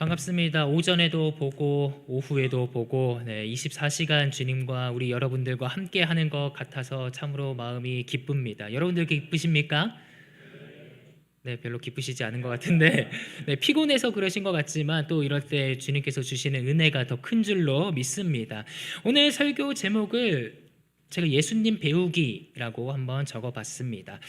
반갑습니다. 오전에도 보고 오후에도 보고 24시간 주님과 우리 여러분들과 함께 하는 것 같아서 참으로 마음이 기쁩니다. 여러분들 기쁘십니까? 네, 별로 기쁘시지 않은 것 같은데 피곤해서 그러신 것 같지만 또 이럴 때 주님께서 주시는 은혜가 더 큰 줄로 믿습니다. 오늘 설교 제목을 제가 예수님 배우기라고 한번 적어봤습니다.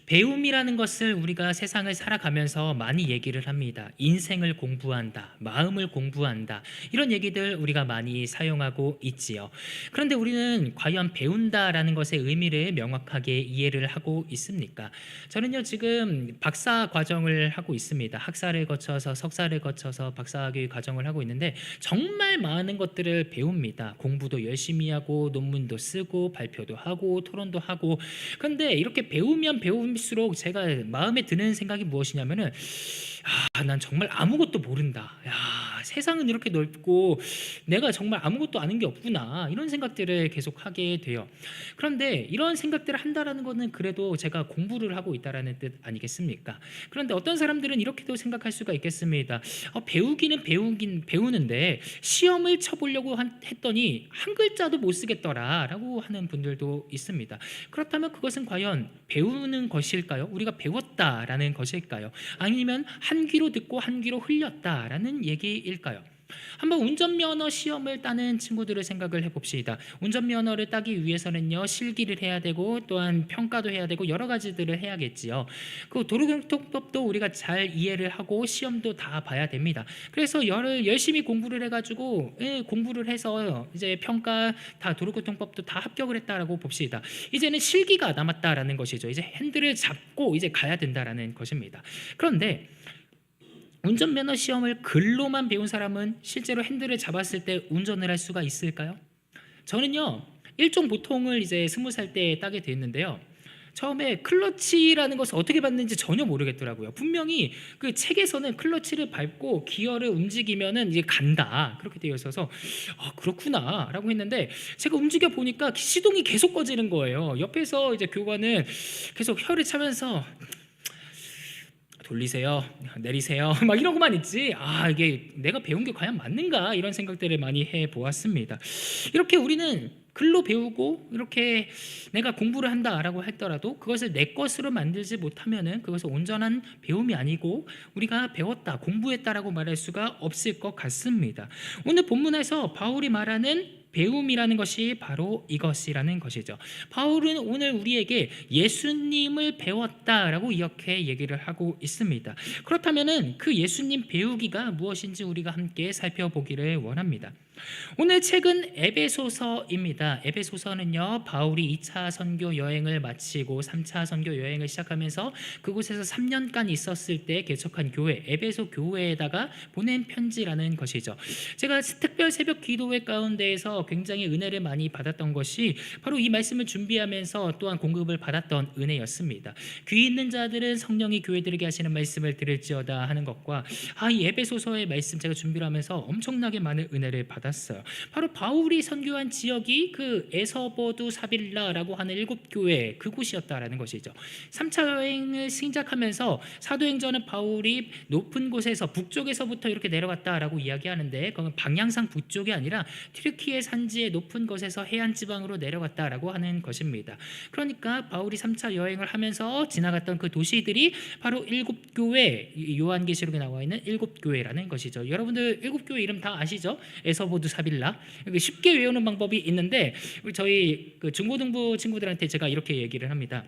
배움이라는 것을 우리가 세상을 살아가면서 많이 얘기를 합니다. 인생을 공부한다, 마음을 공부한다, 이런 얘기들 우리가 많이 사용하고 있지요. 그런데 우리는 과연 배운다라는 것의 의미를 명확하게 이해를 하고 있습니까? 저는요 지금 박사 과정을 하고 있습니다. 학사를 거쳐서 석사를 거쳐서 박사학위 과정을 하고 있는데 정말 많은 것들을 배웁니다. 공부도 열심히 하고 논문도 쓰고 발표도 하고 토론도 하고. 그런데 이렇게 배우면 배울수록 제가 마음에 드는 생각이 무엇이냐면은 난 정말 아무것도 모른다. 세상은 이렇게 넓고 내가 정말 아무것도 아는 게 없구나, 이런 생각들을 계속 하게 돼요. 그런데 이런 생각들을 한다라는 것은 그래도 제가 공부를 하고 있다라는 뜻 아니겠습니까? 그런데 어떤 사람들은 이렇게도 생각할 수가 있겠습니다. 배우기는 배우는데 시험을 쳐보려고 했더니 한 글자도 못 쓰겠더라라고 하는 분들도 있습니다. 그렇다면 그것은 과연 배우는 것일까요? 우리가 배웠다라는 것일까요? 아니면 한 귀로 듣고 한 귀로 흘렸다라는 얘기일까요? 한번 운전면허 시험을 따는 친구들을 생각을 해봅시다. 운전면허를 따기 위해서는요 실기를 해야 되고 또한 평가도 해야 되고 여러 가지들을 해야겠지요. 그 도로교통법도 우리가 잘 이해를 하고 시험도 다 봐야 됩니다. 그래서 열심히 공부를 해가지고 공부를 해서 이제 평가 다 도로교통법도 다 합격을 했다라고 봅시다. 이제는 실기가 남았다라는 것이죠. 이제 핸들을 잡고 이제 가야 된다라는 것입니다. 그런데 운전면허 시험을 글로만 배운 사람은 실제로 핸들을 잡았을 때 운전을 할 수가 있을까요? 저는요 일종 보통을 이제 20살 때 따게 됐는데요, 처음에 클러치라는 것을 어떻게 받는지 전혀 모르겠더라고요. 분명히 그 책에서는 클러치를 밟고 기어를 움직이면은 이제 간다, 그렇게 되어 있어서 그렇구나라고 했는데 제가 움직여 보니까 시동이 계속 꺼지는 거예요. 옆에서 이제 교관은 계속 혀를 차면서 돌리세요, 내리세요, 막 이런 것만 있지 이게 내가 배운 게 과연 맞는가, 이런 생각들을 많이 해보았습니다. 이렇게 우리는 글로 배우고 이렇게 내가 공부를 한다라고 했더라도 그것을 내 것으로 만들지 못하면은 그것은 온전한 배움이 아니고 우리가 배웠다, 공부했다라고 말할 수가 없을 것 같습니다. 오늘 본문에서 바울이 말하는 배움이라는 것이 바로 이것이라는 것이죠. 바울은 오늘 우리에게 예수님을 배웠다라고 이렇게 얘기를 하고 있습니다. 그렇다면은 그 예수님 배우기가 무엇인지 우리가 함께 살펴보기를 원합니다. 오늘 책은 에베소서입니다. 에베소서는요 바울이 2차 선교 여행을 마치고 3차 선교 여행을 시작하면서 그곳에서 3년간 있었을 때 개척한 교회, 에베소 교회에다가 보낸 편지라는 것이죠. 제가 특별 새벽 기도회 가운데에서 굉장히 은혜를 많이 받았던 것이 바로 이 말씀을 준비하면서 또한 공급을 받았던 은혜였습니다. 귀 있는 자들은 성령이 교회들에게 하시는 말씀을 들을지어다 하는 것과 이 에베소서의 말씀 제가 준비를 하면서 엄청나게 많은 은혜를 받았습니다. 바로 바울이 선교한 지역이 그 에서버두 사빌라라고 하는 7교회 그곳이었다라는 것이죠. 3차 여행을 시작하면서 사도행전은 바울이 높은 곳에서 북쪽에서부터 이렇게 내려갔다라고 이야기하는데 그건 방향상 북쪽이 아니라 튀르키예 산지의 높은 곳에서 해안 지방으로 내려갔다라고 하는 것입니다. 그러니까 바울이 3차 여행을 하면서 지나갔던 그 도시들이 바로 7교회, 요한계시록에 나와 있는 7교회라는 것이죠. 여러분들 7교회 이름 다 아시죠? 에서버두 사빌라. 쉽게 외우는 방법이 있는데 저희 그 중고등부 친구들한테 제가 이렇게 얘기를 합니다.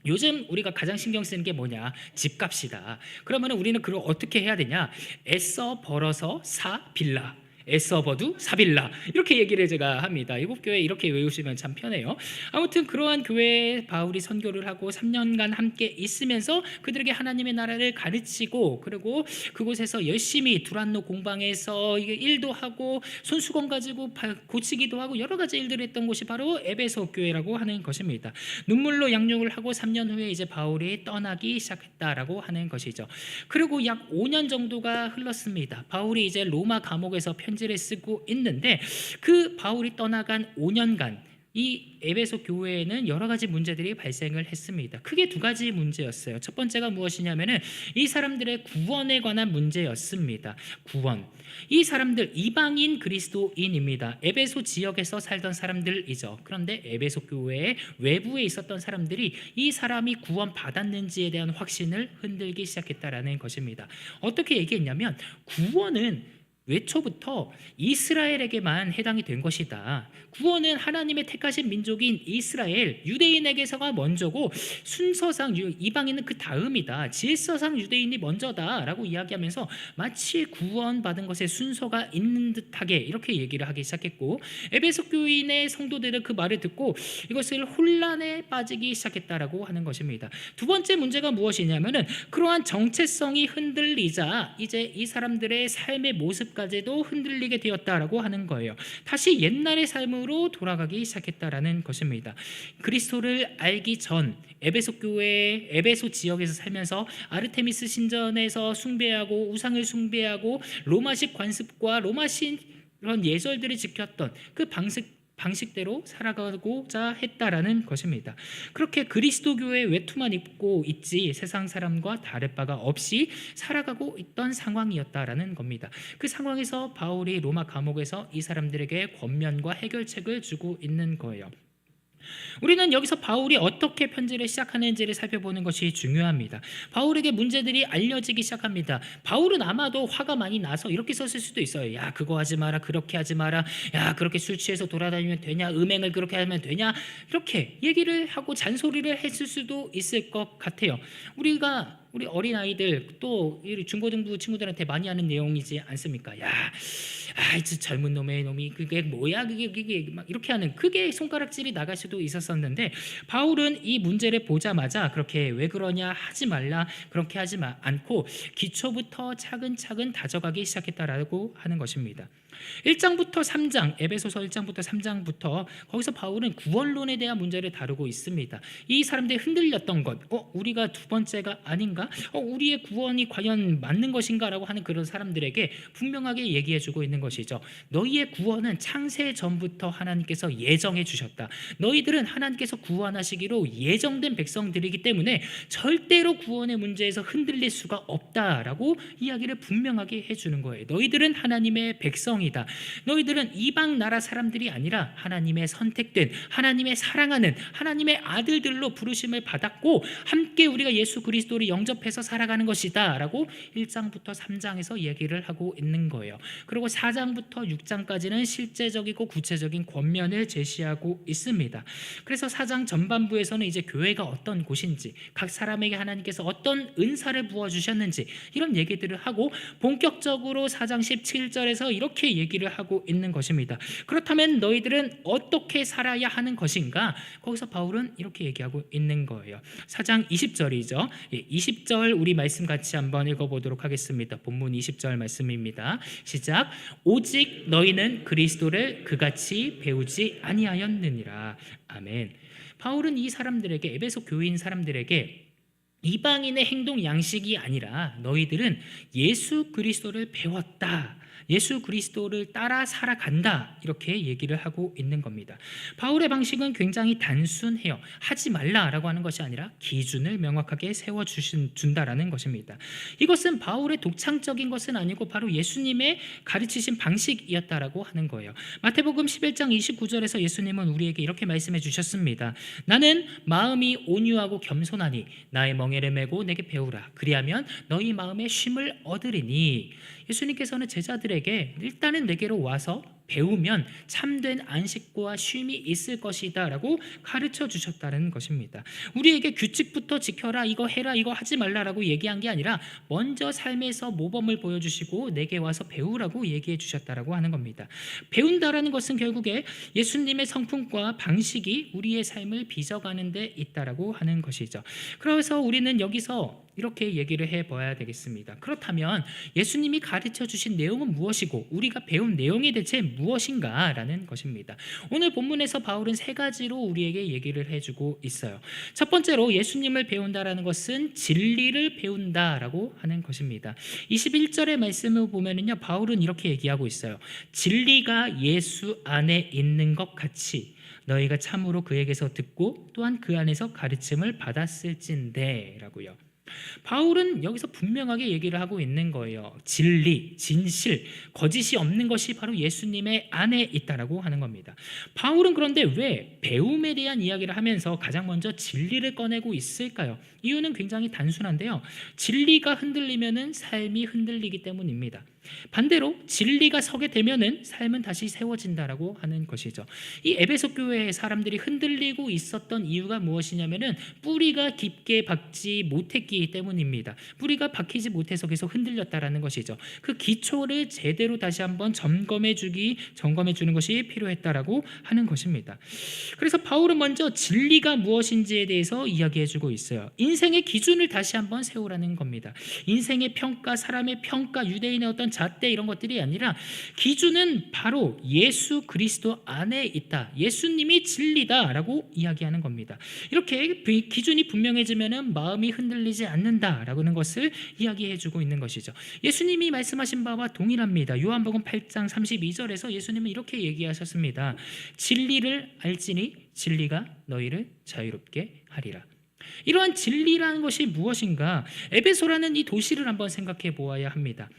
요즘 우리가 가장 신경 쓰는 게 뭐냐? 집값이다. 그러면 우리는 그걸 어떻게 해야 되냐? 애써 벌어서 사 빌라, 애써 버두 사빌라, 이렇게 얘기를 제가 합니다. 7교회 이렇게 외우시면 참 편해요. 아무튼 그러한 교회에 바울이 선교를 하고 3년간 함께 있으면서 그들에게 하나님의 나라를 가르치고, 그리고 그곳에서 열심히 두란노 공방에서 일도 하고 손수건 가지고 고치기도 하고 여러 가지 일들을 했던 곳이 바로 에베소 교회라고 하는 것입니다. 눈물로 양육을 하고 3년 후에 이제 바울이 떠나기 시작했다라고 하는 것이죠. 그리고 약 5년 정도가 흘렀습니다. 바울이 이제 로마 감옥에서 편지를 쓰고 있는데 그 바울이 떠나간 5년간 이 에베소 교회에는 여러 가지 문제들이 발생을 했습니다. 크게 두 가지 문제였어요. 첫 번째가 무엇이냐면은 이 사람들의 구원에 관한 문제였습니다. 구원. 이 사람들 이방인 그리스도인입니다. 에베소 지역에서 살던 사람들이죠. 그런데 에베소 교회의 외부에 있었던 사람들이 이 사람이 구원 받았는지에 대한 확신을 흔들기 시작했다라는 것입니다. 어떻게 얘기했냐면 구원은 외초부터 이스라엘에게만 해당이 된 것이다. 구원은 하나님의 택하신 민족인 이스라엘, 유대인에게서가 먼저고 순서상 이방인은 그 다음이다. 질서상 유대인이 먼저다라고 이야기하면서 마치 구원받은 것의 순서가 있는 듯하게 이렇게 얘기를 하기 시작했고, 에베소 교인의 성도들은 그 말을 듣고 이것을 혼란에 빠지기 시작했다라고 하는 것입니다. 두 번째 문제가 무엇이냐면은 그러한 정체성이 흔들리자 이제 이 사람들의 삶의 모습까지도 흔들리게 되었다라고 하는 거예요. 다시 옛날의 삶으로 돌아가기 시작했다라는 것입니다. 그리스도를 알기 전 에베소 교회, 에베소 지역에서 살면서 아르테미스 신전에서 숭배하고 우상을 숭배하고 로마식 관습과 로마식 그런 예절들을 지켰던 그 방식대로 살아가고자 했다라는 것입니다. 그렇게 그리스도교의 외투만 입고 있지 세상 사람과 다를 바가 없이 살아가고 있던 상황이었다라는 겁니다. 그 상황에서 바울이 로마 감옥에서 이 사람들에게 권면과 해결책을 주고 있는 거예요. 우리는 여기서 바울이 어떻게 편지를 시작하는지를 살펴보는 것이 중요합니다. 바울에게 문제들이 알려지기 시작합니다. 바울은 아마도 화가 많이 나서 이렇게 썼을 수도 있어요. 야, 그거 하지 마라, 그렇게 하지 마라, 야, 그렇게 술 취해서 돌아다니면 되냐, 음행을 그렇게 하면 되냐, 이렇게 얘기를 하고 잔소리를 했을 수도 있을 것 같아요. 우리 어린아이들 또 중고등부 친구들한테 많이 하는 내용이지 않습니까? 야, 저 젊은 놈이 그게 뭐야, 그게 막 이렇게 하는, 그게 손가락질이 나갈 수도 있었었는데, 바울은 이 문제를 보자마자 그렇게 왜 그러냐, 하지 말라, 그렇게 하지 않고 기초부터 차근차근 다져가기 시작했다라고 하는 것입니다. 1장부터 3장, 에베소서 1장부터 3장부터 거기서 바울은 구원론에 대한 문제를 다루고 있습니다. 이 사람들이 흔들렸던 것, 우리가 두 번째가 아닌가? 우리의 구원이 과연 맞는 것인가? 라고 하는 그런 사람들에게 분명하게 얘기해주고 있는 것이죠. 너희의 구원은 창세 전부터 하나님께서 예정해 주셨다. 너희들은 하나님께서 구원하시기로 예정된 백성들이기 때문에 절대로 구원의 문제에서 흔들릴 수가 없다라고 이야기를 분명하게 해주는 거예요. 너희들은 하나님의 백성이다. 너희들은 이방 나라 사람들이 아니라 하나님의 선택된, 하나님의 사랑하는 하나님의 아들들로 부르심을 받았고 함께 우리가 예수 그리스도를 영접해서 살아가는 것이다 라고 1장부터 3장에서 얘기를 하고 있는 거예요. 그리고 4장부터 6장까지는 실제적이고 구체적인 권면을 제시하고 있습니다. 그래서 4장 전반부에서는 이제 교회가 어떤 곳인지, 각 사람에게 하나님께서 어떤 은사를 부어주셨는지 이런 얘기들을 하고, 본격적으로 4장 17절에서 이렇게 얘기를 하고 있는 것입니다. 그렇다면 너희들은 어떻게 살아야 하는 것인가? 거기서 바울은 이렇게 얘기하고 있는 거예요. 4장 20절이죠. 20절 우리 말씀 같이 한번 읽어보도록 하겠습니다. 본문 20절 말씀입니다. 시작. 오직 너희는 그리스도를 그같이 배우지 아니하였느니라. 아멘. 바울은 이 사람들에게, 에베소 교인 사람들에게 이방인의 행동 양식이 아니라 너희들은 예수 그리스도를 배웠다, 예수 그리스도를 따라 살아간다, 이렇게 얘기를 하고 있는 겁니다. 바울의 방식은 굉장히 단순해요. 하지 말라라고 하는 것이 아니라 기준을 명확하게 세워준다라는 것입니다. 이것은 바울의 독창적인 것은 아니고 바로 예수님의 가르치신 방식이었다라고 하는 거예요. 마태복음 11장 29절에서 예수님은 우리에게 이렇게 말씀해 주셨습니다. 나는 마음이 온유하고 겸손하니 나의 멍에를 메고 내게 배우라. 그리하면 너희 마음에 쉼을 얻으리니. 예수님께서는 제자들에게 일단은 내게로 와서 배우면 참된 안식과 쉼이 있을 것이다 라고 가르쳐 주셨다는 것입니다. 우리에게 규칙부터 지켜라, 이거 해라, 이거 하지 말라라고 얘기한 게 아니라 먼저 삶에서 모범을 보여주시고 내게 와서 배우라고 얘기해 주셨다라고 하는 겁니다. 배운다라는 것은 결국에 예수님의 성품과 방식이 우리의 삶을 빚어가는 데 있다라고 하는 것이죠. 그래서 우리는 여기서 이렇게 얘기를 해봐야 되겠습니다. 그렇다면 예수님이 가르쳐 주신 내용은 무엇이고 우리가 배운 내용이 대체 무엇인가 라는 것입니다. 오늘 본문에서 바울은 세 가지로 우리에게 얘기를 해주고 있어요. 첫 번째로 예수님을 배운다라는 것은 진리를 배운다라고 하는 것입니다. 21절의 말씀을 보면은요, 바울은 이렇게 얘기하고 있어요. 진리가 예수 안에 있는 것 같이 너희가 참으로 그에게서 듣고 또한 그 안에서 가르침을 받았을진데 라고요. 바울은 여기서 분명하게 얘기를 하고 있는 거예요. 진리, 진실, 거짓이 없는 것이 바로 예수님의 안에 있다라고 하는 겁니다. 바울은 그런데 왜 배움에 대한 이야기를 하면서 가장 먼저 진리를 꺼내고 있을까요? 이유는 굉장히 단순한데요. 진리가 흔들리면은 삶이 흔들리기 때문입니다. 반대로 진리가 서게 되면은 삶은 다시 세워진다라고 하는 것이죠. 이 에베소 교회의 사람들이 흔들리고 있었던 이유가 무엇이냐면은 뿌리가 깊게 박지 못했기 때문입니다. 뿌리가 박히지 못해서 계속 흔들렸다라는 것이죠. 그 기초를 제대로 다시 한번 점검해 주는 것이 필요했다라고 하는 것입니다. 그래서 바울은 먼저 진리가 무엇인지에 대해서 이야기해 주고 있어요. 인생의 기준을 다시 한번 세우라는 겁니다. 인생의 평가, 사람의 평가, 유대인의 어떤 잣대 이런 것들이 아니라 기준은 바로 예수 그리스도 안에 있다. 예수님이 진리다라고 이야기하는 겁니다. 이렇게 기준이 분명해지면 마음이 흔들리지 않는다라는 것을 이야기해주고 있는 것이죠. 예수님이 말씀하신 바와 동일합니다. 요한복음 8장 32절에서 예수님은 이렇게 얘기하셨습니다. 진리를 알지니 진리가 너희를 자유롭게 하리라. 이러한 진리라는 것이 무엇인가? 에베소라는 이 도시를 한번 생각해 보아야 합니다.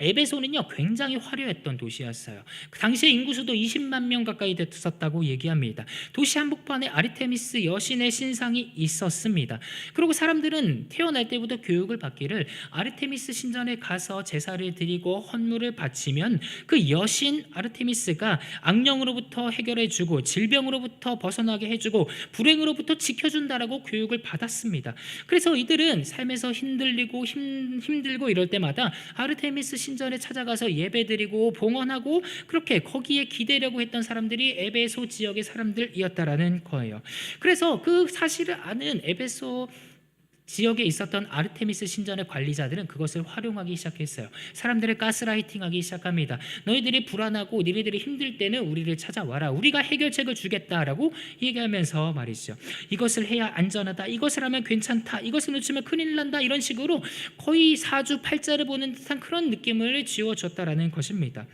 에베소는요 굉장히 화려했던 도시였어요. 그 당시에 인구수도 20만 명 가까이 됐었다고 얘기합니다. 도시 한복판에 아르테미스 여신의 신상이 있었습니다. 그리고 사람들은 태어날 때부터 교육을 받기를 아르테미스 신전에 가서 제사를 드리고 헌물을 바치면 그 여신 아르테미스가 악령으로부터 해결해주고 질병으로부터 벗어나게 해주고 불행으로부터 지켜준다라고 교육을 받았습니다. 그래서 이들은 삶에서 흔들리고 힘들고 이럴 때마다 아르테미스 신전에 찾아가서 예배드리고 봉헌하고 그렇게 거기에 기대려고 했던 사람들이 에베소 지역의 사람들이었다라는 거예요. 그래서 그 사실을 아는 에베소 지역에 있었던 아르테미스 신전의 관리자들은 그것을 활용하기 시작했어요. 사람들을 가스라이팅하기 시작합니다. 너희들이 불안하고 너희들이 힘들 때는 우리를 찾아와라. 우리가 해결책을 주겠다라고 얘기하면서 말이죠. 이것을 해야 안전하다. 이것을 하면 괜찮다. 이것을 놓치면 큰일 난다. 이런 식으로 거의 사주팔자를 보는 듯한 그런 느낌을 지어줬다라는 것입니다.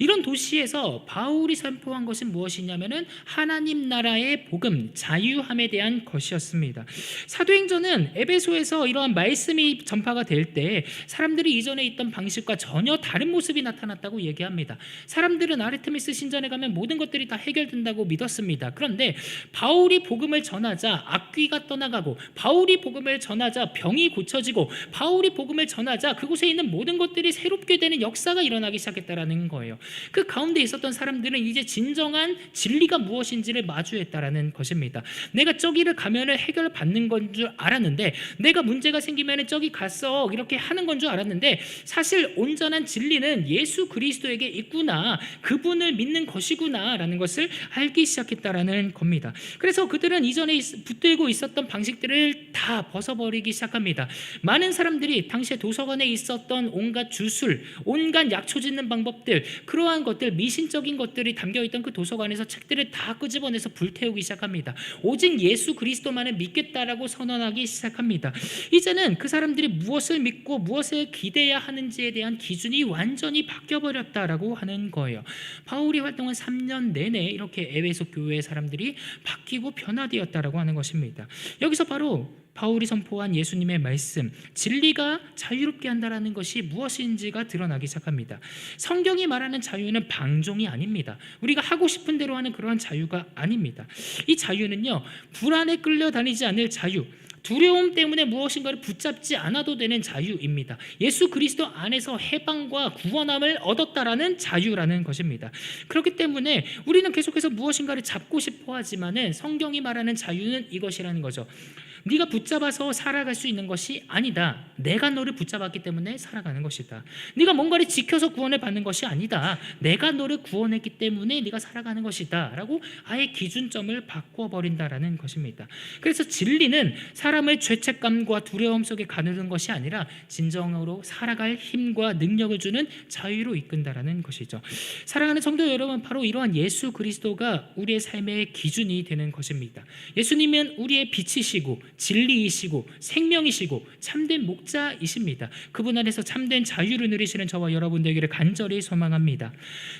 이런 도시에서 바울이 선포한 것은 무엇이냐면은 하나님 나라의 복음, 자유함에 대한 것이었습니다. 사도행전은 에베소에서 이러한 말씀이 전파가 될 때 사람들이 이전에 있던 방식과 전혀 다른 모습이 나타났다고 얘기합니다. 사람들은 아르테미스 신전에 가면 모든 것들이 다 해결된다고 믿었습니다. 그런데 바울이 복음을 전하자 악귀가 떠나가고 바울이 복음을 전하자 병이 고쳐지고 바울이 복음을 전하자 그곳에 있는 모든 것들이 새롭게 되는 역사가 일어나기 시작했다라는 거예요. 그 가운데 있었던 사람들은 이제 진정한 진리가 무엇인지를 마주했다라는 것입니다. 내가 저기를 가면은 해결받는 건 줄 알았는데 내가 문제가 생기면 저기 가서 이렇게 하는 건 줄 알았는데 사실 온전한 진리는 예수 그리스도에게 있구나. 그분을 믿는 것이구나 라는 것을 알기 시작했다라는 겁니다. 그래서 그들은 이전에 붙들고 있었던 방식들을 다 벗어버리기 시작합니다. 많은 사람들이 당시에 도서관에 있었던 온갖 주술, 온갖 약초 짓는 방법들, 그러한 것들, 미신적인 것들이 담겨있던 그 도서관에서 책들을 다 끄집어내서 불태우기 시작합니다. 오직 예수 그리스도만을 믿겠다라고 선언하기 시작합니다. 이제는 그 사람들이 무엇을 믿고 무엇을 기대해야 하는지에 대한 기준이 완전히 바뀌어버렸다라고 하는 거예요. 바울이 활동한 3년 내내 이렇게 에베소 교회의 사람들이 바뀌고 변화되었다라고 하는 것입니다. 여기서 바로 바울이 선포한 예수님의 말씀, 진리가 자유롭게 한다라는 것이 무엇인지가 드러나기 시작합니다. 성경이 말하는 자유는 방종이 아닙니다. 우리가 하고 싶은 대로 하는 그러한 자유가 아닙니다. 이 자유는요, 불안에 끌려다니지 않을 자유, 두려움 때문에 무엇인가를 붙잡지 않아도 되는 자유입니다. 예수 그리스도 안에서 해방과 구원함을 얻었다라는 자유라는 것입니다. 그렇기 때문에 우리는 계속해서 무엇인가를 잡고 싶어 하지만은 성경이 말하는 자유는 이것이라는 거죠. 네가 붙잡아서 살아갈 수 있는 것이 아니다. 내가 너를 붙잡았기 때문에 살아가는 것이다. 네가 뭔가를 지켜서 구원을 받는 것이 아니다. 내가 너를 구원했기 때문에 네가 살아가는 것이다 라고 아예 기준점을 바꿔버린다라는 것입니다. 그래서 진리는 사람을 죄책감과 두려움 속에 가두는 것이 아니라 진정으로 살아갈 힘과 능력을 주는 자유로 이끈다라는 것이죠. 사랑하는 성도 여러분, 바로 이러한 예수 그리스도가 우리의 삶의 기준이 되는 것입니다. 예수님은 우리의 빛이시고 진리이시고 생명이시고 참된 목자이십니다. 그분 안에서 참된 자유를 누리시는 저와 여러분 되기를 간절히 소망합니다.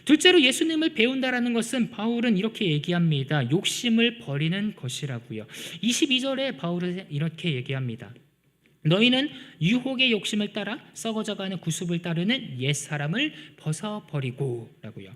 둘째로 예수님을 배운다라는 것은 바울은 이렇게 얘기합니다. 욕심을 버리는 것이라고요. 22절에 바울은 이렇게 얘기합니다. 너희는 유혹의 욕심을 따라 썩어져가는 구습을 따르는 옛사람을 벗어버리고 라고요.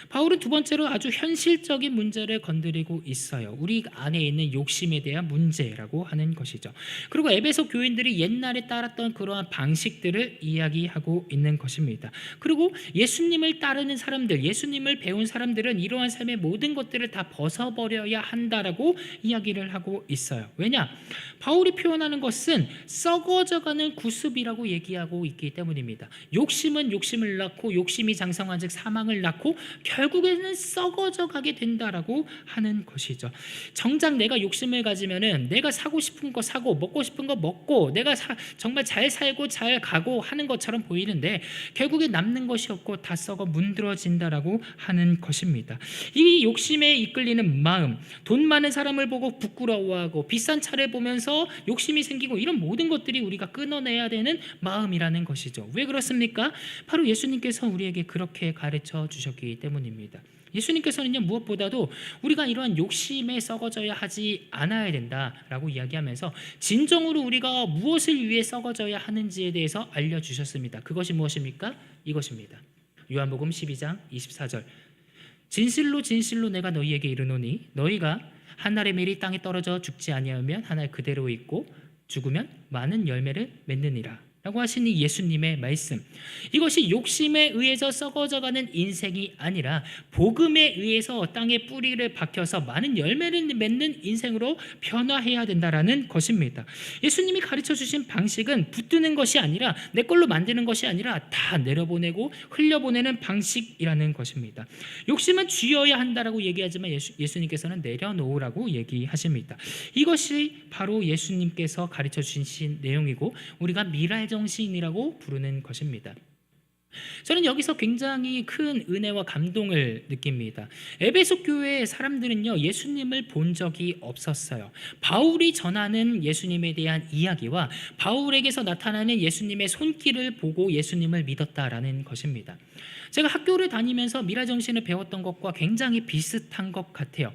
바울은 두 번째로 아주 현실적인 문제를 건드리고 있어요. 우리 안에 있는 욕심에 대한 문제라고 하는 것이죠. 그리고 에베소 교인들이 옛날에 따랐던 그러한 방식들을 이야기하고 있는 것입니다. 그리고 예수님을 따르는 사람들, 예수님을 배운 사람들은 이러한 삶의 모든 것들을 다 벗어버려야 한다라고 이야기를 하고 있어요. 왜냐? 바울이 표현하는 것은 썩어져가는 구습이라고 얘기하고 있기 때문입니다. 욕심은 욕심을 낳고 욕심이 장성한 즉 사망을 낳고 결국에는 썩어져 가게 된다라고 하는 것이죠. 정작 내가 욕심을 가지면은 내가 사고 싶은 거 사고 먹고 싶은 거 먹고 내가 정말 잘 살고 잘 가고 하는 것처럼 보이는데 결국에 남는 것이 없고 다 썩어 문드러진다라고 하는 것입니다. 이 욕심에 이끌리는 마음, 돈 많은 사람을 보고 부끄러워하고 비싼 차를 보면서 욕심이 생기고 이런 모든 것들이 우리가 끊어내야 되는 마음이라는 것이죠. 왜 그렇습니까? 바로 예수님께서 우리에게 그렇게 가르쳐 주셨기 때문입니다. 예수님께서는요, 무엇보다도 우리가 이러한 욕심에 썩어져야 하지 않아야 된다라고 이야기하면서 진정으로 우리가 무엇을 위해 썩어져야 하는지에 대해서 알려주셨습니다. 그것이 무엇입니까? 이것입니다. 요한복음 12장 24절 진실로 진실로 내가 너희에게 이르노니 너희가 한 알의 밀이 땅에 떨어져 죽지 아니하면 한 알 그대로 있고 죽으면 많은 열매를 맺느니라 라고 하시니 예수님의 말씀, 이것이 욕심에 의해서 썩어져가는 인생이 아니라 복음에 의해서 땅에 뿌리를 박혀서 많은 열매를 맺는 인생으로 변화해야 된다라는 것입니다. 예수님이 가르쳐 주신 방식은 붙드는 것이 아니라 내 걸로 만드는 것이 아니라 다 내려보내고 흘려보내는 방식이라는 것입니다. 욕심은 쥐어야 한다라고 얘기하지만 예수님께서는 내려놓으라고 얘기하십니다. 이것이 바로 예수님께서 가르쳐 주신 내용이고 우리가 미랄 정신이라고 부르는 것입니다. 저는 여기서 굉장히 큰 은혜와 감동을 느낍니다. 에베소 교회의 사람들은요, 예수님을 본 적이 없었어요. 바울이 전하는 예수님에 대한 이야기와 바울에게서 나타나는 예수님의 손길을 보고 예수님을 믿었다라는 것입니다. 제가 학교를 다니면서 미라정신을 배웠던 것과 굉장히 비슷한 것 같아요.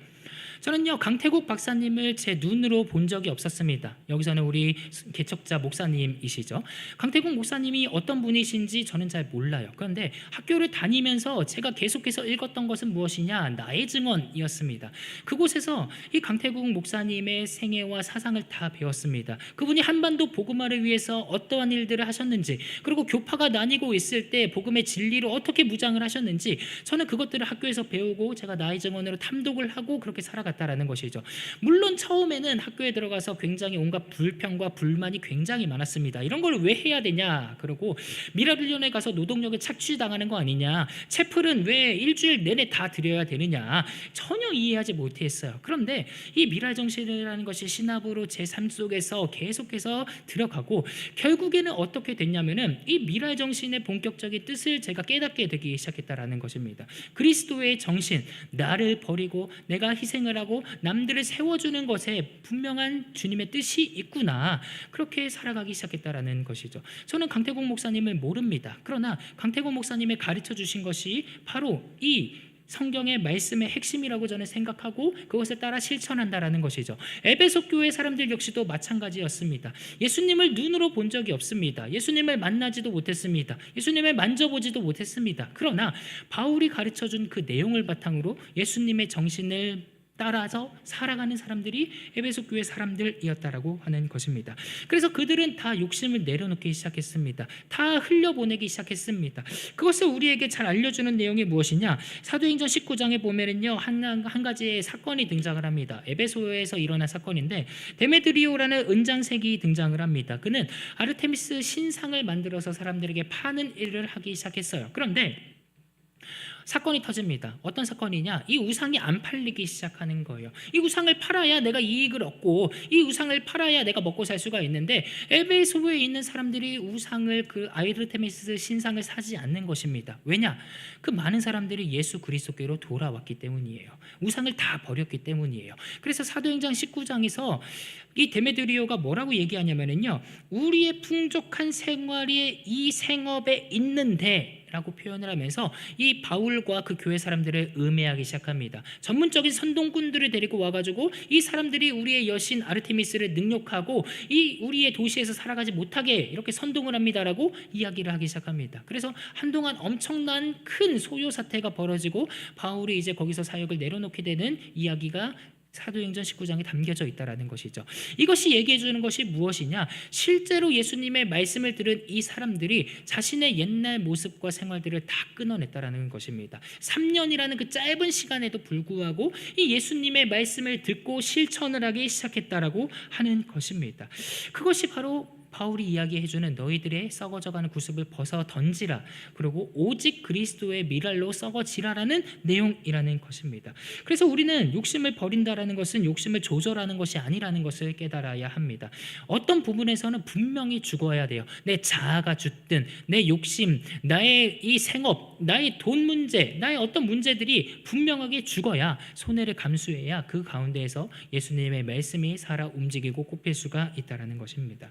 저는요, 강태국 박사님을 제 눈으로 본 적이 없었습니다. 여기서는 우리 개척자 목사님이시죠. 강태국 목사님이 어떤 분이신지 저는 잘 몰라요. 그런데 학교를 다니면서 제가 계속해서 읽었던 것은 무엇이냐? 나의 증언이었습니다. 그곳에서 이 강태국 목사님의 생애와 사상을 다 배웠습니다. 그분이 한반도 복음화를 위해서 어떠한 일들을 하셨는지, 그리고 교파가 나뉘고 있을 때 복음의 진리로 어떻게 무장을 하셨는지, 저는 그것들을 학교에서 배우고 제가 나의 증언으로 탐독을 하고 그렇게 살아갔다라는 것이죠. 물론 처음에는 학교에 들어가서 굉장히 온갖 불평과 불만이 굉장히 많았습니다. 이런 걸 왜 해야 되냐? 그리고 미라빌리온에 가서 노동력을 착취당하는 거 아니냐? 채플은 왜 일주일 내내 다 드려야 되느냐? 전혀 이해하지 못했어요. 그런데 이 미랄정신이라는 것이 신압으로 제 삶 속에서 계속해서 들어가고 결국에는 어떻게 됐냐면은 이 미랄정신의 본격적인 뜻을 제가 깨닫게 되기 시작했다라는 것입니다. 그리스도의 정신, 나를 버리고 내가 희생을 하고 남들을 세워주는 것에 분명한 주님의 뜻이 있구나, 그렇게 살아가기 시작했다라는 것이죠. 저는 강태공 목사님을 모릅니다. 그러나 강태공 목사님의 가르쳐 주신 것이 바로 이 성경의 말씀의 핵심이라고 저는 생각하고 그것에 따라 실천한다라는 것이죠. 에베소 교회 사람들 역시도 마찬가지였습니다. 예수님을 눈으로 본 적이 없습니다. 예수님을 만나지도 못했습니다. 예수님을 만져보지도 못했습니다. 그러나 바울이 가르쳐준 그 내용을 바탕으로 예수님의 정신을 따라서 살아가는 사람들이 에베소 교회 사람들이었다라고 하는 것입니다. 그래서 그들은 다 욕심을 내려놓기 시작했습니다. 다 흘려보내기 시작했습니다. 그것을 우리에게 잘 알려주는 내용이 무엇이냐? 사도행전 19장에 보면은요, 한 가지의 사건이 등장을 합니다. 에베소에서 일어난 사건인데 데메드리오라는 은장색이 등장을 합니다. 그는 아르테미스 신상을 만들어서 사람들에게 파는 일을 하기 시작했어요. 그런데 사건이 터집니다. 어떤 사건이냐? 이 우상이 안 팔리기 시작하는 거예요. 이 우상을 팔아야 내가 이익을 얻고 이 우상을 팔아야 내가 먹고 살 수가 있는데 에베소에 있는 사람들이 우상을 그 아르테미스 신상을 사지 않는 것입니다. 왜냐? 그 많은 사람들이 예수 그리스도께로 돌아왔기 때문이에요. 우상을 다 버렸기 때문이에요. 그래서 사도행전 19장에서 이 데메드리오가 뭐라고 얘기하냐면요, 우리의 풍족한 생활이 이 생업에 있는데 라고 표현을 하면서 이 바울과 그 교회 사람들을 음해하기 시작합니다. 전문적인 선동꾼들을 데리고 와가지고 이 사람들이 우리의 여신 아르테미스를 능욕하고 이 우리의 도시에서 살아가지 못하게 이렇게 선동을 합니다라고 이야기를 하기 시작합니다. 그래서 한동안 엄청난 큰 소요 사태가 벌어지고 바울이 이제 거기서 사역을 내려놓게 되는 이야기가 사도행전 19장에 담겨져 있다라는 것이죠. 이것이 얘기해 주는 것이 무엇이냐? 실제로 예수님의 말씀을 들은 이 사람들이 자신의 옛날 모습과 생활들을 다 끊어냈다라는 것입니다. 3년이라는 그 짧은 시간에도 불구하고 이 예수님의 말씀을 듣고 실천을 하기 시작했다라고 하는 것입니다. 그것이 바로 바울이 이야기해주는 너희들의 썩어져가는 구습을 벗어 던지라, 그리고 오직 그리스도의 미랄로 썩어지라라는 내용이라는 것입니다. 그래서 우리는 욕심을 버린다라는 것은 욕심을 조절하는 것이 아니라는 것을 깨달아야 합니다. 어떤 부분에서는 분명히 죽어야 돼요. 내 자아가 죽든 내 욕심, 나의 이 생업, 나의 돈 문제, 나의 어떤 문제들이 분명하게 죽어야, 손해를 감수해야 그 가운데에서 예수님의 말씀이 살아 움직이고 꼽힐 수가 있다는 것입니다.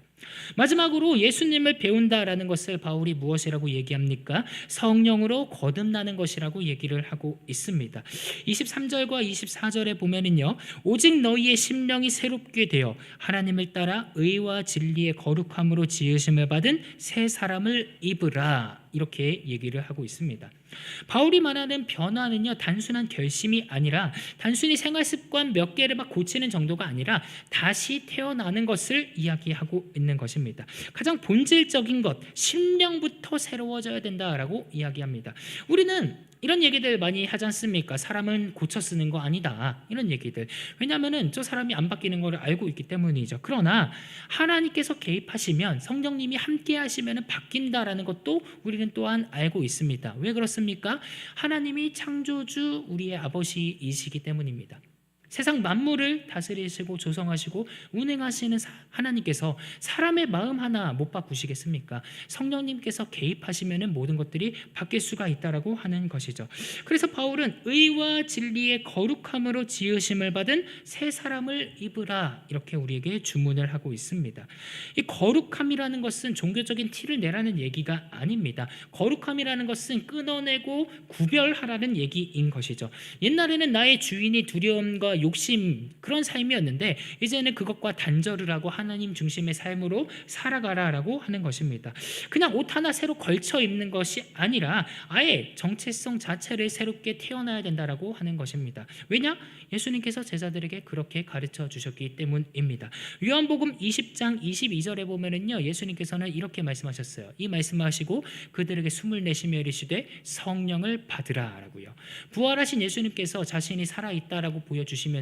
마지막으로 예수님을 배운다라는 것을 바울이 무엇이라고 얘기합니까? 성령으로 거듭나는 것이라고 얘기를 하고 있습니다. 23절과 24절에 보면은요, 오직 너희의 심령이 새롭게 되어 하나님을 따라 의와 진리의 거룩함으로 지으심을 받은 새 사람을 입으라, 이렇게 얘기를 하고 있습니다. 바울이 말하는 변화는요, 단순한 결심이 아니라, 단순히 생활 습관 몇 개를 막 고치는 정도가 아니라 다시 태어나는 것을 이야기하고 있는 것입니다. 가장 본질적인 것, 심령부터 새로워져야 된다라고 이야기합니다. 우리는 이런 얘기들 많이 하지 않습니까? 사람은 고쳐 쓰는 거 아니다, 이런 얘기들. 왜냐하면 저 사람이 안 바뀌는 걸 알고 있기 때문이죠. 그러나 하나님께서 개입하시면, 성령님이 함께 하시면 바뀐다라는 것도 우리는 또한 알고 있습니다. 왜 그렇습니까? 하나님이 창조주 우리의 아버지이시기 때문입니다. 세상 만물을 다스리시고 조성하시고 운행하시는 하나님께서 사람의 마음 하나 못 바꾸시겠습니까? 성령님께서 개입하시면 모든 것들이 바뀔 수가 있다라고 하는 것이죠. 그래서 바울은 의와 진리의 거룩함으로 지으심을 받은 새 사람을 입으라, 이렇게 우리에게 주문을 하고 있습니다. 이 거룩함이라는 것은 종교적인 티를 내라는 얘기가 아닙니다. 거룩함이라는 것은 끊어내고 구별하라는 얘기인 것이죠. 옛날에는 나의 주인이 두려움과 욕심, 그런 삶이었는데 이제는 그것과 단절을 하고 하나님 중심의 삶으로 살아가라라고 하는 것입니다. 그냥 옷 하나 새로 걸쳐 입는 것이 아니라 아예 정체성 자체를 새롭게 태어나야 된다라고 하는 것입니다. 왜냐? 예수님께서 제자들에게 그렇게 가르쳐 주셨기 때문입니다. 요한복음 20장 22절에 보면은요, 예수님께서는 이렇게 말씀하셨어요. 이 말씀하시고 그들에게 숨을 내쉬며 이르시되 성령을 받으라라고요. 부활하신 예수님께서 자신이 살아있다라고 보여주시면서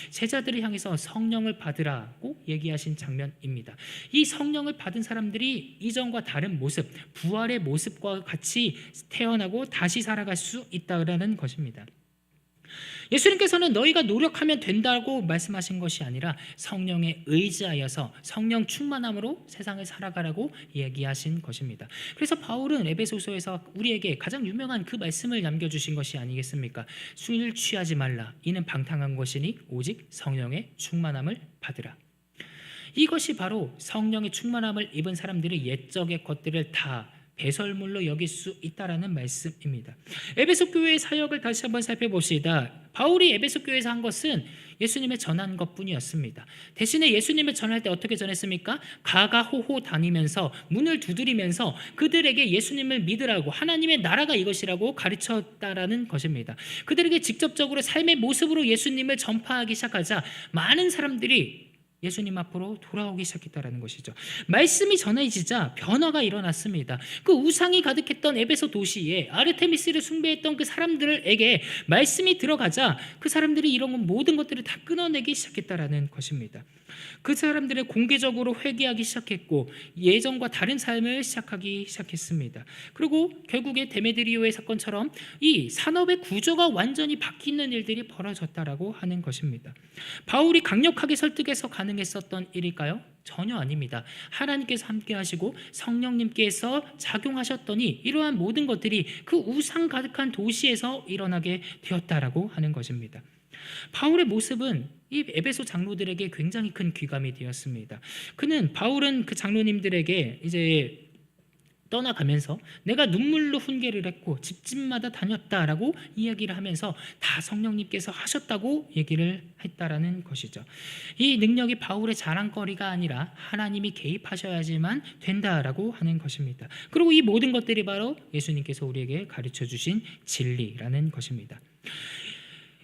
제자들을 향해서 성령을 받으라고 얘기하신 장면입니다. 이 성령을 받은 사람들이 이전과 다른 모습, 부활의 모습과 같이 태어나고 다시 살아갈 수 있다는 것입니다. 예수님께서는 너희가 노력하면 된다고 말씀하신 것이 아니라 성령에 의지하여서 성령 충만함으로 세상을 살아가라고 얘기하신 것입니다. 그래서 바울은 에베소서에서 우리에게 가장 유명한 그 말씀을 남겨주신 것이 아니겠습니까? 술 취하지 말라, 이는 방탕한 것이니 오직 성령의 충만함을 받으라. 이것이 바로 성령의 충만함을 입은 사람들이 옛적의 것들을 다 배설물로 여길 수 있다라는 말씀입니다. 에베소 교회의 사역을 다시 한번 살펴봅시다. 바울이 에베소 교회에서 한 것은 예수님을 전한 것뿐이었습니다. 대신에 예수님을 전할 때 어떻게 전했습니까? 가가호호 다니면서 문을 두드리면서 그들에게 예수님을 믿으라고, 하나님의 나라가 이것이라고 가르쳤다라는 것입니다. 그들에게 직접적으로 삶의 모습으로 예수님을 전파하기 시작하자 많은 사람들이 예수님 앞으로 돌아오기 시작했다라는 것이죠. 말씀이 전해지자 변화가 일어났습니다. 그 우상이 가득했던 에베소 도시에 아르테미스를 숭배했던 그 사람들에게 말씀이 들어가자 그 사람들이 이런 모든 것들을 다 끊어내기 시작했다라는 것입니다. 그 사람들을 공개적으로 회개하기 시작했고 예전과 다른 삶을 시작하기 시작했습니다. 그리고 결국에 데메드리오의 사건처럼 이 산업의 구조가 완전히 바뀌는 일들이 벌어졌다라고 하는 것입니다. 바울이 강력하게 설득해서 가능했었던 일일까요? 전혀 아닙니다. 하나님께서 함께 하시고 성령님께서 작용하셨더니 이러한 모든 것들이 그 우상 가득한 도시에서 일어나게 되었다라고 하는 것입니다. 바울의 모습은 이 에베소 장로들에게 굉장히 큰 귀감이 되었습니다. 바울은 그 장로님들에게 이제 떠나가면서 내가 눈물로 훈계를 했고 집집마다 다녔다라고 이야기를 하면서 다 성령님께서 하셨다고 얘기를 했다라는 것이죠. 이 능력이 바울의 자랑거리가 아니라 하나님이 개입하셔야지만 된다라고 하는 것입니다. 그리고 이 모든 것들이 바로 예수님께서 우리에게 가르쳐 주신 진리라는 것입니다.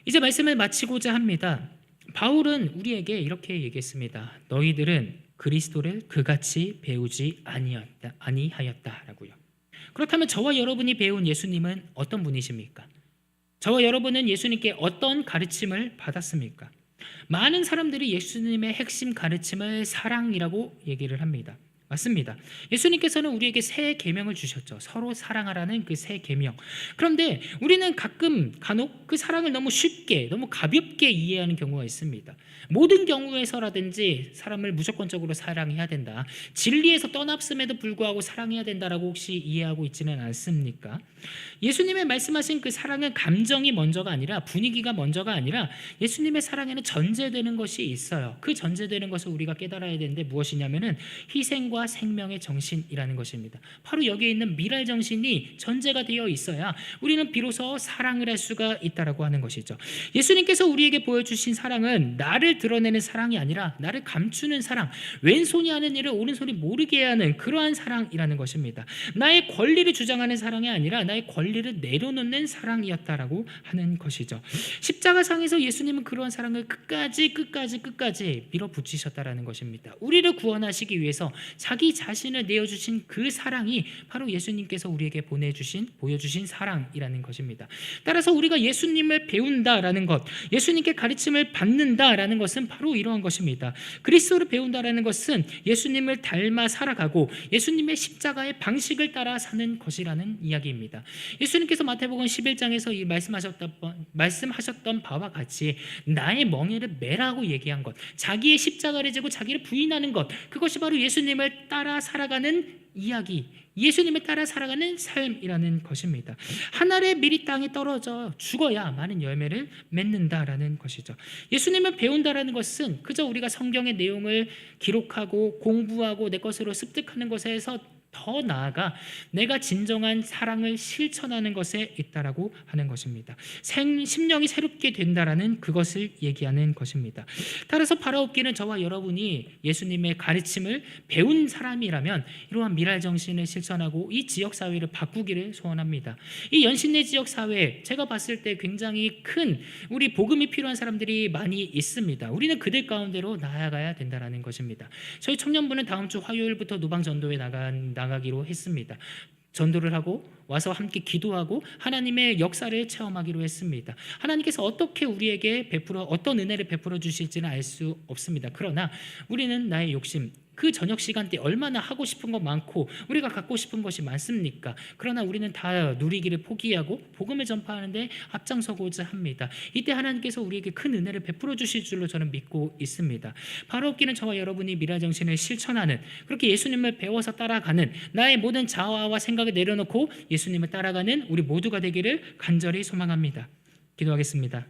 이제 말씀을 마치고자 합니다. 바울은 우리에게 이렇게 얘기했습니다. 너희들은 그리스도를 그같이 배우지 아니하였다라고요. 그렇다면 저와 여러분이 배운 예수님은 어떤 분이십니까? 저와 여러분은 예수님께 어떤 가르침을 받았습니까? 많은 사람들이 예수님의 핵심 가르침을 사랑이라고 얘기를 합니다. 맞습니다. 예수님께서는 우리에게 새 계명을 주셨죠. 서로 사랑하라는 그 새 계명. 그런데 우리는 간혹 그 사랑을 너무 쉽게, 너무 가볍게 이해하는 경우가 있습니다. 모든 경우에서라든지 사람을 무조건적으로 사랑해야 된다. 진리에서 떠났음에도 불구하고 사랑해야 된다라고 혹시 이해하고 있지는 않습니까? 예수님의 말씀하신 그 사랑은 감정이 먼저가 아니라, 분위기가 먼저가 아니라 예수님의 사랑에는 전제되는 것이 있어요. 그 전제되는 것을 우리가 깨달아야 되는데 무엇이냐면은 희생과 생명의 정신이라는 것입니다. 바로 여기에 있는 미랄 정신이 전제가 되어 있어야 우리는 비로소 사랑을 할 수가 있다라고 하는 것이죠. 예수님께서 우리에게 보여주신 사랑은 나를 드러내는 사랑이 아니라 나를 감추는 사랑, 왼손이 하는 일을 오른손이 모르게 하는 그러한 사랑이라는 것입니다. 나의 권리를 주장하는 사랑이 아니라 나의 권리를 내려놓는 사랑이었다라고 하는 것이죠. 십자가상에서 예수님은 그러한 사랑을 끝까지 밀어붙이셨다라는 것입니다. 우리를 구원하시기 위해서 자기 자신을 내어주신 그 사랑이 바로 예수님께서 우리에게 보여주신 사랑이라는 것입니다. 따라서 우리가 예수님을 배운다라는 것, 예수님께 가르침을 받는다라는 것은 바로 이러한 것입니다. 그리스도를 배운다라는 것은 예수님을 닮아 살아가고 예수님의 십자가의 방식을 따라 사는 것이라는 이야기입니다. 예수님께서 마태복음 11장에서 이 말씀하셨던 바와 같이 나의 멍에를 매라고 얘기한 것, 자기의 십자가를 지고 자기를 부인하는 것, 그것이 바로 예수님을 따라 살아가는 이야기, 예수님을 따라 살아가는 삶이라는 것입니다. 한 알의 밀이 땅에 떨어져 죽어야 많은 열매를 맺는다라는 것이죠. 예수님을 배운다라는 것은 그저 우리가 성경의 내용을 기록하고 공부하고 내 것으로 습득하는 것에서 더 나아가 내가 진정한 사랑을 실천하는 것에 있다라고 하는 것입니다. 심령이 새롭게 된다라는 그것을 얘기하는 것입니다. 따라서 바라옵기는 저와 여러분이 예수님의 가르침을 배운 사람이라면 이러한 미랄 정신을 실천하고 이 지역 사회를 바꾸기를 소원합니다. 이 연신내 지역 사회, 제가 봤을 때 굉장히 큰 우리 복음이 필요한 사람들이 많이 있습니다. 우리는 그들 가운데로 나아가야 된다라는 것입니다. 저희 청년부는 다음 주 화요일부터 노방 전도에 나가기로 했습니다. 전도를 하고 와서 함께 기도하고 하나님의 역사를 체험하기로 했습니다. 하나님께서 어떻게 우리에게 어떤 은혜를 베풀어 주실지는 알 수 없습니다. 그러나 우리는 나의 욕심, 그 저녁 시간 때 얼마나 하고 싶은 거 많고 우리가 갖고 싶은 것이 많습니까? 그러나 우리는 다 누리기를 포기하고 복음을 전파하는데 앞장서고자 합니다. 이때 하나님께서 우리에게 큰 은혜를 베풀어 주실 줄로 저는 믿고 있습니다. 바로 없기는 저와 여러분이 미랄 정신을 실천하는, 그렇게 예수님을 배워서 따라가는, 나의 모든 자아와 생각을 내려놓고 예수님을 따라가는 우리 모두가 되기를 간절히 소망합니다. 기도하겠습니다.